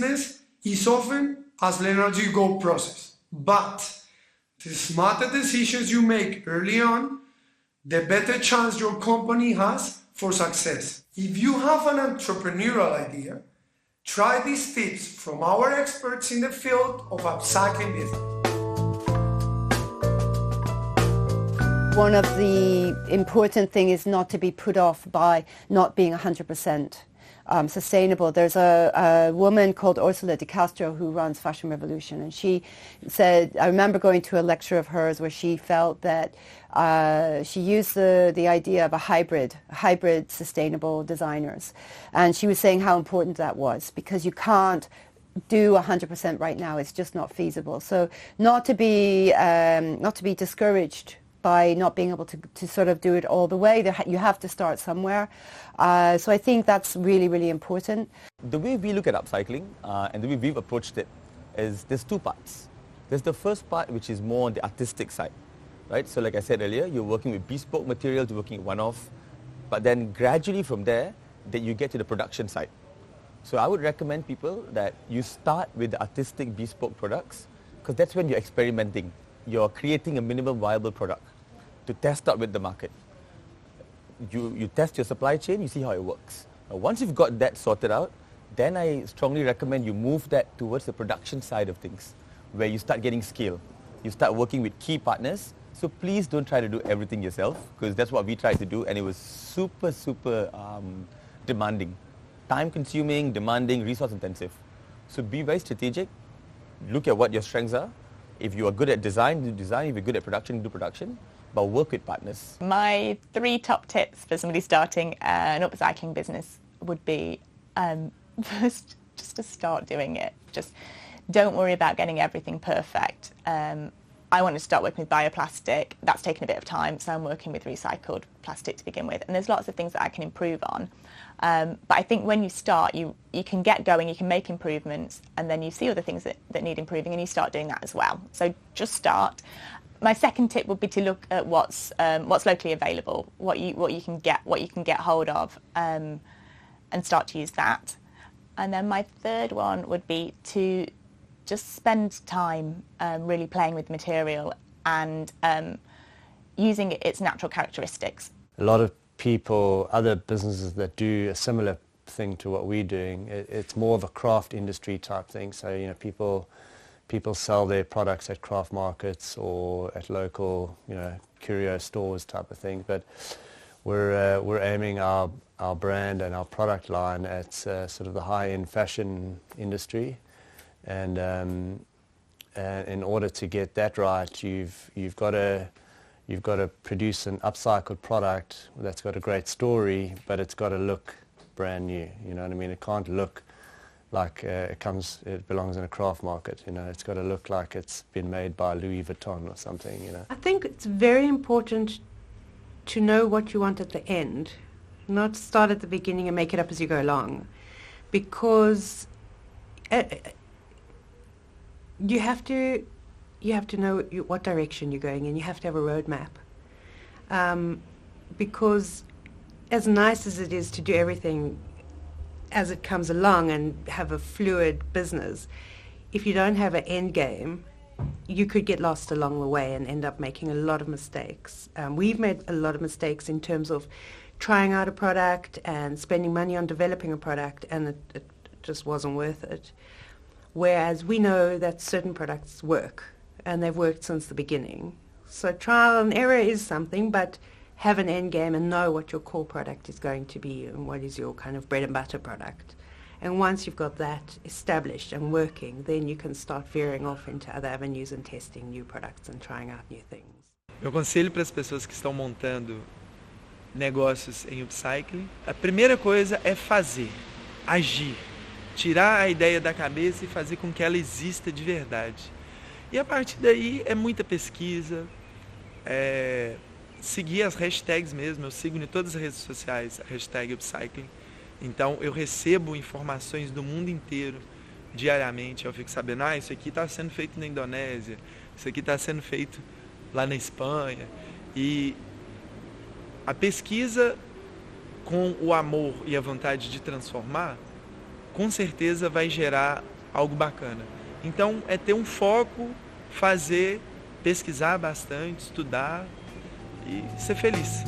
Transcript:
business is often as linear as you go process. But the smarter decisions you make early on, the better chance your company has for success. If you have an entrepreneurial idea, try these tips from our experts in the field of upcycling business. One of the important things is not to be put off by not being 100% sustainable. There's a woman called Ursula de Castro who runs Fashion Revolution, and she said, I remember going to a lecture of hers where she felt that she used the idea of a hybrid sustainable designers, and she was saying how important that was, because you can't do 100% right now. It's just not feasible. So not to be discouraged by not being able to sort of do it all the way. You have to start somewhere. So I think that's really, really important. The way we look at upcycling and the way we've approached it is there's two parts. There's the first part, which is more on the artistic side, right? So like I said earlier, you're working with bespoke materials, you're working one-off, but then gradually from there, that you get to the production side. So I would recommend people that you start with the artistic bespoke products, because that's when you're experimenting. You're creating a minimum viable product to test out with the market. You test your supply chain, you see how it works. Now, once you've got that sorted out, then I strongly recommend you move that towards the production side of things, where you start getting scale. You start working with key partners. So please don't try to do everything yourself, because that's what we tried to do, and it was super demanding. Time-consuming, demanding, resource-intensive. So be very strategic. Look at what your strengths are. If you are good at design, do design. If you're good at production, do production. But work with partners. My 3 top tips for somebody starting an upcycling business would be, first, just to start doing it. Just don't worry about getting everything perfect. I wanted to start working with bioplastic. That's taken a bit of time, so I'm working with recycled plastic to begin with. And there's lots of things that I can improve on. But I think when you start, you can get going, you can make improvements, and then you see other things that need improving, and you start doing that as well. So just start. My second tip would be to look at what's locally available, what you can get hold of, and start to use that. And then my third one would be to just spend time really playing with the material and using its natural characteristics. A lot of people, other businesses that do a similar thing to what we're doing, it's more of a craft industry type thing. So, you know, people sell their products at craft markets or at local, you know, curio stores type of thing. But we're aiming our brand and our product line at sort of the high-end fashion industry. And in order to get that right, you've got to produce an upcycled product that's got a great story, but it's got to look brand new. You know what I mean? It can't look like it belongs in a craft market. You know, it's got to look like it's been made by Louis Vuitton or something. You know. I think it's very important to know what you want at the end, not start at the beginning and make it up as you go along, because you have to know what direction you're going in. You have to have a roadmap, because as nice as it is to do everything as it comes along and have a fluid business, if you don't have an end game, you could get lost along the way and end up making a lot of mistakes. We've made a lot of mistakes in terms of trying out a product and spending money on developing a product, and it just wasn't worth it. Whereas we know that certain products work, and they've worked since the beginning. So trial and error is something, but have an end game and know what your core product is going to be and what is your kind of bread and butter product. And once you've got that established and working, then you can start veering off into other avenues and testing new products and trying out new things. Meu conselho para as pessoas que estão montando negócios em upcycling, a primeira coisa é fazer, agir. Tirar a ideia da cabeça e fazer com que ela exista de verdade. E a partir daí é muita pesquisa, seguir as hashtags mesmo. Eu sigo em todas as redes sociais a hashtag Upcycling. Então eu recebo informações do mundo inteiro diariamente. Eu fico sabendo, isso aqui está sendo feito na Indonésia, isso aqui está sendo feito lá na Espanha. E a pesquisa com o amor e a vontade de transformar com certeza vai gerar algo bacana. Então, é ter um foco, fazer, pesquisar bastante, estudar e ser feliz.